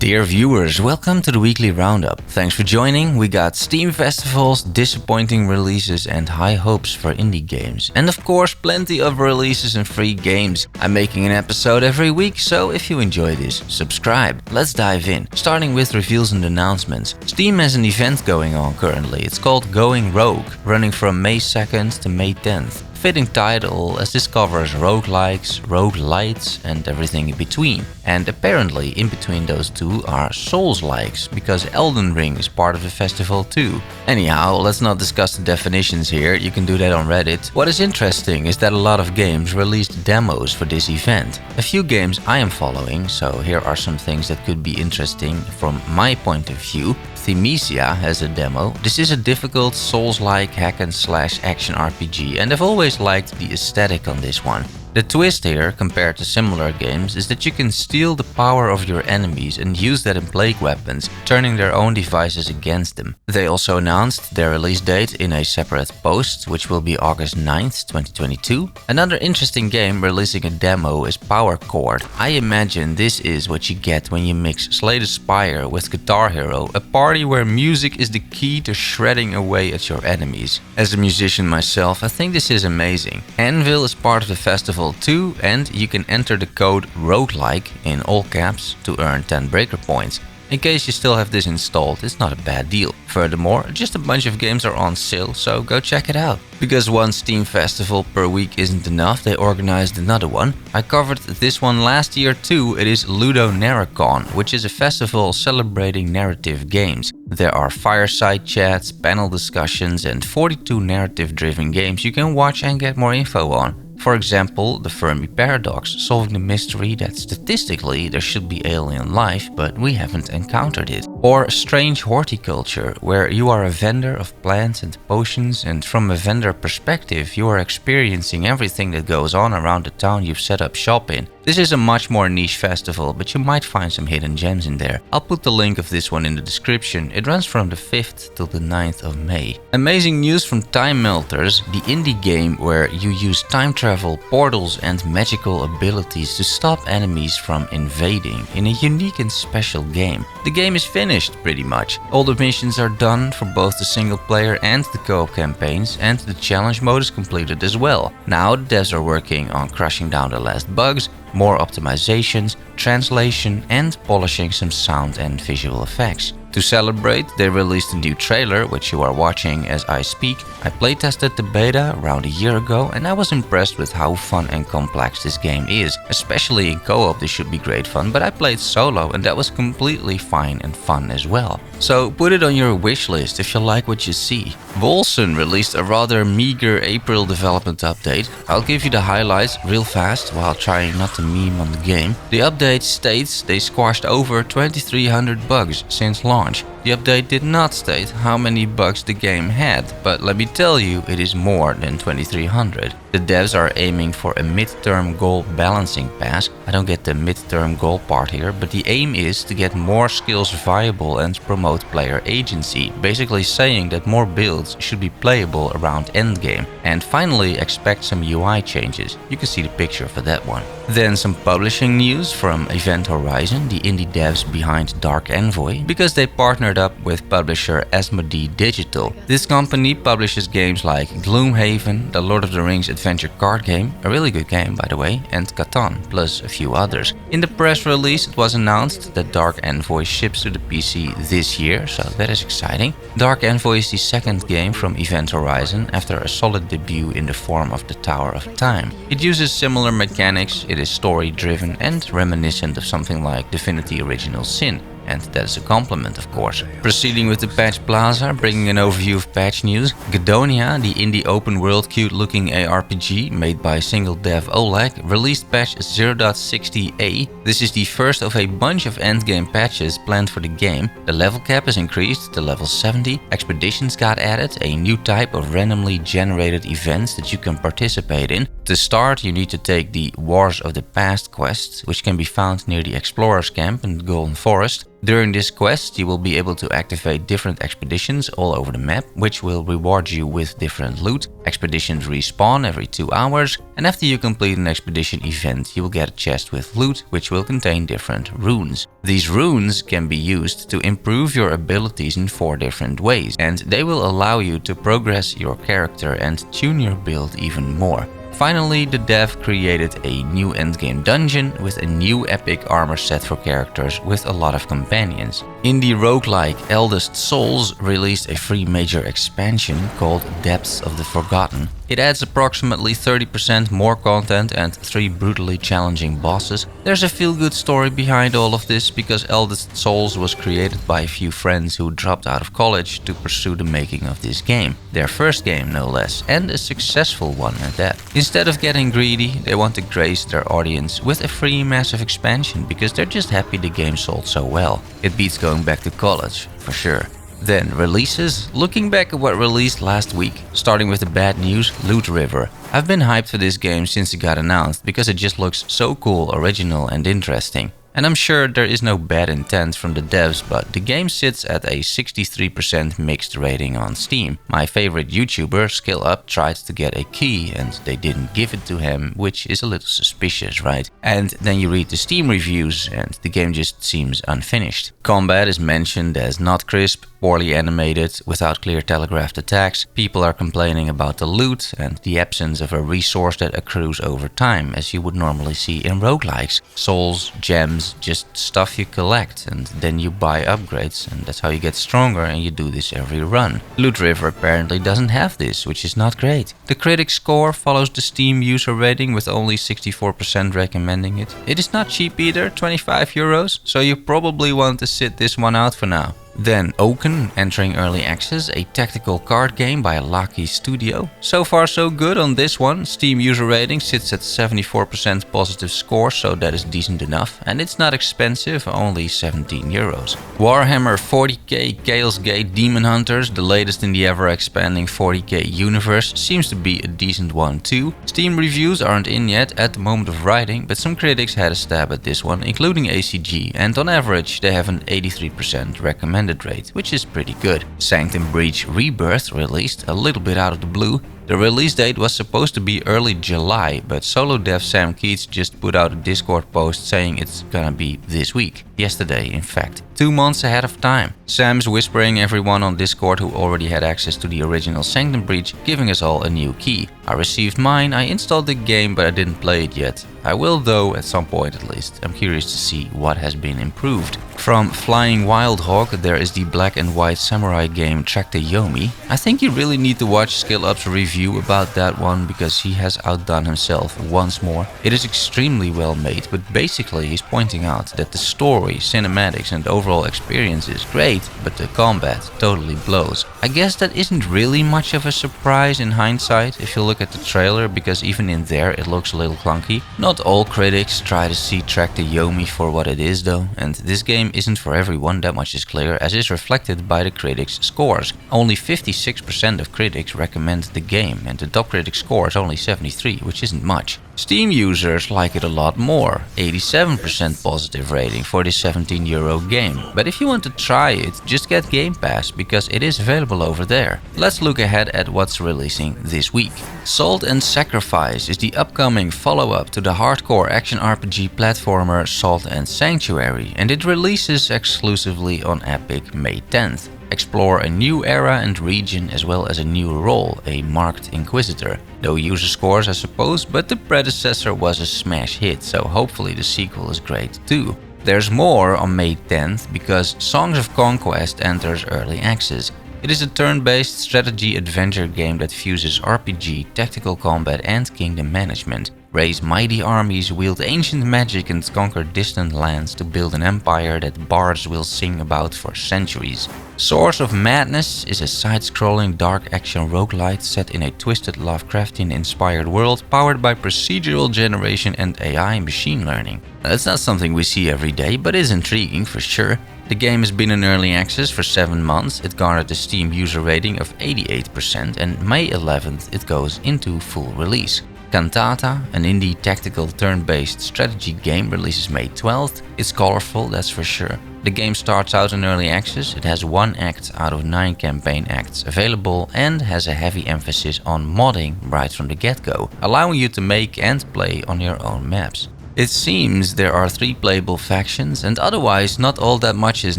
Dear viewers, welcome to the weekly roundup. Thanks for joining. We got Steam festivals, disappointing releases and high hopes for indie games. And of course, plenty of releases and free games. I'm making an episode every week, so if you enjoy this, subscribe. Let's dive in, starting with reveals and announcements. Steam has an event going on currently. It's called Going Rogue, running from May 2nd to May 10th. Fitting title as this covers roguelikes, roguelites and everything in between. And apparently in between those two are Souls-likes, because Elden Ring is part of the festival too. Anyhow, let's not discuss the definitions here, you can do that on Reddit. What is interesting is that a lot of games released demos for this event. A few games I am following, so here are some things that could be interesting from my point of view. Thymesia has a demo. This is a difficult Souls-like hack and slash action RPG, and I've always liked the aesthetic on this one. The twist here, compared to similar games, is that you can steal the power of your enemies and use that in plague weapons, turning their own devices against them. They also announced their release date in a separate post, which will be August 9th, 2022. Another interesting game releasing a demo is Power Chord. I imagine this is what you get when you mix Slay the Spire with Guitar Hero, a party where music is the key to shredding away at your enemies. As a musician myself, I think this is amazing. Anvil is part of the festival too, and you can enter the code roguelike in all caps to earn 10 breaker points. In case you still have this installed, it's not a bad deal. Furthermore, just a bunch of games are on sale, so go check it out. Because one Steam festival per week isn't enough, they organized another one. I covered this one last year too. It is Ludonarracon, which is a festival celebrating narrative games. There are fireside chats, panel discussions and 42 narrative-driven games you can watch and get more info on. For example, the Fermi Paradox, solving the mystery that statistically there should be alien life, but we haven't encountered it. Or Strange Horticulture, where you are a vendor of plants and potions, and from a vendor perspective you are experiencing everything that goes on around the town you've set up shop in. This is a much more niche festival, but you might find some hidden gems in there. I'll put the link of this one in the description. It runs from the 5th till the 9th of May. Amazing news from Timemelters, the indie game where you use time travel, portals and magical abilities to stop enemies from invading in a unique and special game. The game is finished pretty much. All the missions are done for both the single player and the co-op campaigns, and the challenge mode is completed as well. Now the devs are working on crushing down the last bugs, more optimizations, translation and polishing some sound and visual effects. To celebrate, they released a new trailer, which you are watching as I speak. I playtested the beta around a year ago and I was impressed with how fun and complex this game is. Especially in co-op this should be great fun, but I played solo and that was completely fine and fun as well. So put it on your wishlist if you like what you see. Wolcen released a rather meager April development update. I'll give you the highlights real fast while trying not to meme on the game. The update states they squashed over 2300 bugs since launch. The update did not state how many bugs the game had, but let me tell you, it is more than 2300. The devs are aiming for a mid-term goal balancing pass. I don't get the mid-term goal part here, but the aim is to get more skills viable and promote player agency, basically saying that more builds should be playable around endgame. And finally, expect some UI changes. You can see the picture for that one. Then some publishing news from Event Horizon, the indie devs behind Dark Envoy, because they partnered up with publisher Asmodee Digital. This company publishes games like Gloomhaven, the Lord of the Rings adventure card game, a really good game by the way, and Catan, plus a few others. In the press release it was announced that Dark Envoy ships to the PC this year, so that is exciting. Dark Envoy is the second game from Event Horizon after a solid debut in the form of the Tower of Time. It uses similar mechanics, it is story driven and reminiscent of something like Divinity Original Sin. And that is a compliment, of course. Proceeding with the Patch Plaza, bringing an overview of patch news. Gedonia, the indie open world cute looking ARPG made by single dev Oleg, released patch 0.60a. This is the first of a bunch of endgame patches planned for the game. The level cap is increased to level 70, expeditions got added, a new type of randomly generated events that you can participate in. To start, you need to take the Wars of the Past quest, which can be found near the Explorers camp in the Golden Forest. During this quest, you will be able to activate different expeditions all over the map, which will reward you with different loot. Expeditions respawn every 2 hours, and after you complete an expedition event, you will get a chest with loot, which will contain different runes. These runes can be used to improve your abilities in 4 different ways, and they will allow you to progress your character and tune your build even more. Finally, the dev created a new endgame dungeon with a new epic armor set for characters with a lot of companions. Indie roguelike Eldest Souls released a free major expansion called Depths of the Forgotten. It adds approximately 30% more content and 3 brutally challenging bosses. There's a feel-good story behind all of this because Eldest Souls was created by a few friends who dropped out of college to pursue the making of this game. Their first game, no less, and a successful one at that. Instead of getting greedy, they want to grace their audience with a free massive expansion because they're just happy the game sold so well. It beats going back to college, for sure. Then releases. Looking back at what released last week, starting with the bad news, Loot River. I've been hyped for this game since it got announced because it just looks so cool, original and interesting. And I'm sure there is no bad intent from the devs, but the game sits at a 63% mixed rating on Steam. My favorite YouTuber, SkillUp, tried to get a key and they didn't give it to him, which is a little suspicious, right? And then you read the Steam reviews and the game just seems unfinished. Combat is mentioned as not crisp, poorly animated, without clear telegraphed attacks. People are complaining about the loot and the absence of a resource that accrues over time, as you would normally see in roguelikes. Souls, gems, just stuff you collect, and then you buy upgrades, and that's how you get stronger, and you do this every run. Loot River apparently doesn't have this, which is not great. The critic score follows the Steam user rating with only 64% recommending it. It is not cheap either, 25 euros, so you probably want to sit this one out for now. Then Oaken, entering early access, a tactical card game by a Lucky studio. So far so good on this one. Steam user rating sits at 74% positive score, so that is decent enough. And it's not expensive, only 17 euros. Warhammer 40k Chaosgate Daemonhunters, the latest in the ever-expanding 40k universe, seems to be a decent one too. Steam reviews aren't in yet at the moment of writing, but some critics had a stab at this one, including ACG, and on average they have an 83% recommended rate, which is pretty good. Sanctum Breach Rebirth released a little bit out of the blue. The release date was supposed to be early July, but solo dev Sam Keats just put out a Discord post saying it's gonna be this week. Yesterday, in fact. 2 months ahead of time. Sam's whispering everyone on Discord who already had access to the original Sanctum Breach, giving us all a new key. I received mine, I installed the game, but I didn't play it yet. I will though, at some point at least. I'm curious to see what has been improved. From Flying Wildhawk, there is the black and white samurai game Track to Yomi. I think you really need to watch SkillUp's review about that one because he has outdone himself once more. It is extremely well made, but basically he's pointing out that the story, cinematics and overall experience is great, but the combat totally blows. I guess that isn't really much of a surprise in hindsight if you look at the trailer, because even in there it looks a little clunky. Not all critics try to see Track to Yomi for what it is though, and this game isn't for everyone, that much is clear, as is reflected by the critics' scores. Only 56% of critics recommend the game, and the top critic score is only 73, which isn't much. Steam users like it a lot more, 87% positive rating for this 17 euro game. But if you want to try it, just get Game Pass, because it is available over there. Let's look ahead at what's releasing this week. Salt and Sacrifice is the upcoming follow-up to the hardcore action RPG platformer Salt and Sanctuary, and it releases exclusively on Epic May 10th. Explore a new era and region as well as a new role, a marked Inquisitor. No user scores I suppose, but the predecessor was a smash hit, so hopefully the sequel is great too. There's more on May 10th because Songs of Conquest enters early access. It is a turn-based strategy adventure game that fuses RPG, tactical combat and kingdom management. Raise mighty armies, wield ancient magic and conquer distant lands to build an empire that bards will sing about for centuries. Source of Madness is a side-scrolling dark action roguelite set in a twisted Lovecraftian-inspired world powered by procedural generation and AI machine learning. That's not something we see every day, but is intriguing for sure. The game has been in early access for 7 months, it garnered a Steam user rating of 88%, and May 11th it goes into full release. Cantata, an indie tactical turn-based strategy game, releases May 12th. It's colorful, that's for sure. The game starts out in early access, it has 1 act out of 9 campaign acts available and has a heavy emphasis on modding right from the get-go, allowing you to make and play on your own maps. It seems there are 3 playable factions and otherwise not all that much is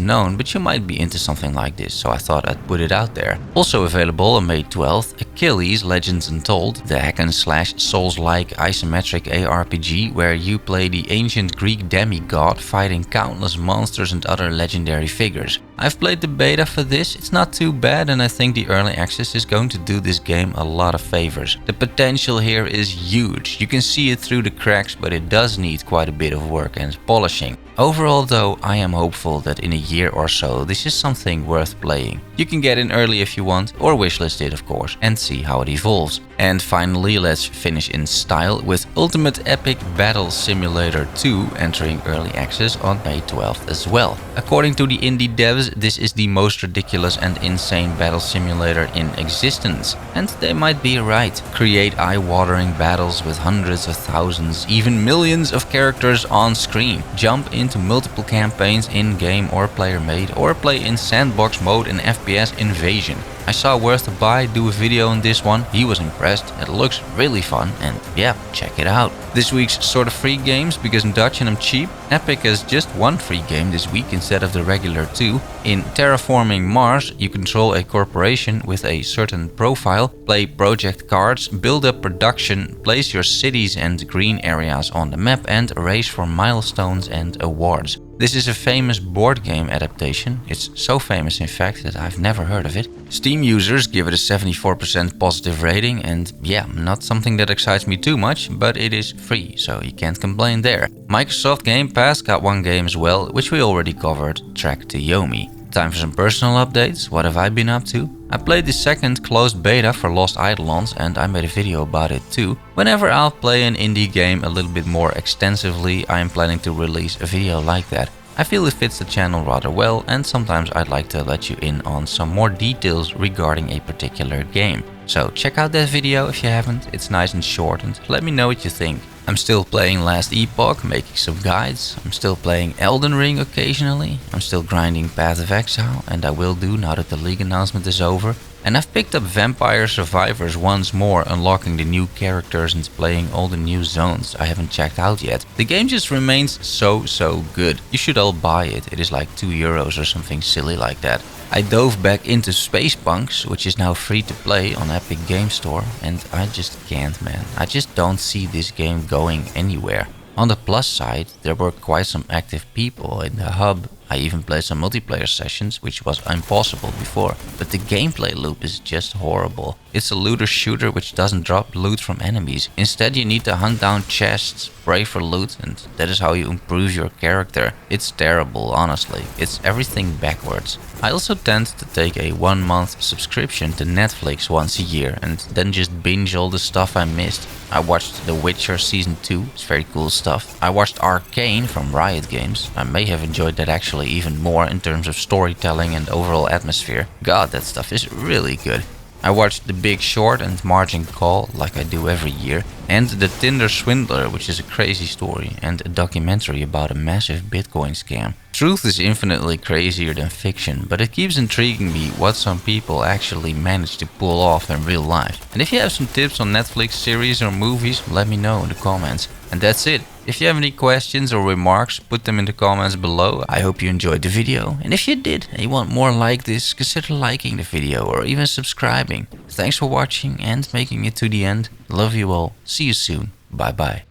known, but you might be into something like this, so I thought I'd put it out there. Also available on May 12th, Achilles Legends Untold, the hack-and-slash Souls-like isometric ARPG where you play the ancient Greek demigod fighting countless monsters and other legendary figures. I've played the beta for this, it's not too bad and I think the early access is going to do this game a lot of favors. The potential here is huge, you can see it through the cracks, but it does need quite a bit of work and polishing. Overall though, I am hopeful that in a year or so this is something worth playing. You can get in early if you want, or wishlist it of course, and see how it evolves. And finally, let's finish in style with Ultimate Epic Battle Simulator 2 entering early access on May 12th as well. According to the indie devs, this is the most ridiculous and insane battle simulator in existence. And they might be right. Create eye-watering battles with hundreds of thousands, even millions of characters on screen. Jump into multiple campaigns in-game or player-made, or play in sandbox mode in FPS Invasion. I saw Worth a Buy do a video on this one, he was impressed, it looks really fun and yeah, check it out. This week's sort of free games, because I'm Dutch and I'm cheap, Epic has just 1 free game this week instead of the regular 2. In Terraforming Mars, you control a corporation with a certain profile, play project cards, build up production, place your cities and green areas on the map and race for milestones and awards. This is a famous board game adaptation. It's so famous in fact that I've never heard of it. Steam users give it a 74% positive rating and yeah, not something that excites me too much, but it is free, so you can't complain there. Microsoft Game Pass got 1 game as well, which we already covered, Track to Yomi. Time for some personal updates. What have I been up to? I played the second closed beta for Lost Eidolons and I made a video about it too. Whenever I'll play an indie game a little bit more extensively, I am planning to release a video like that. I feel it fits the channel rather well and sometimes I'd like to let you in on some more details regarding a particular game. So check out that video if you haven't, it's nice and short and let me know what you think. I'm still playing Last Epoch, making some guides. I'm still playing Elden Ring occasionally. I'm still grinding Path of Exile, and I will do now that the League announcement is over. And I've picked up Vampire Survivors once more, unlocking the new characters and playing all the new zones I haven't checked out yet. The game just remains so good. You should all buy it, it is like €2 or something silly like that. I dove back into Space Punks, which is now free to play on Epic Game Store, and I just can't, man. I just don't see this game going anywhere. On the plus side, there were quite some active people in the hub. I even played some multiplayer sessions, which was impossible before, but the gameplay loop is just horrible. It's a looter shooter which doesn't drop loot from enemies. Instead you need to hunt down chests, pray for loot, and that is how you improve your character. It's terrible, honestly. It's everything backwards. I also tend to take a 1-month subscription to Netflix once a year and then just binge all the stuff I missed. I watched The Witcher Season 2, it's very cool stuff. I watched Arcane from Riot Games. I may have enjoyed that actually even more in terms of storytelling and overall atmosphere. God, that stuff is really good. I watched The Big Short and Margin Call, like I do every year, and The Tinder Swindler, which is a crazy story, and a documentary about a massive Bitcoin scam. Truth is infinitely crazier than fiction, but it keeps intriguing me what some people actually manage to pull off in real life. And if you have some tips on Netflix series or movies, let me know in the comments. And that's it. If you have any questions or remarks, put them in the comments below. I hope you enjoyed the video. And if you did and you want more like this, consider liking the video or even subscribing. Thanks for watching and making it to the end. Love you all. See you soon. Bye bye.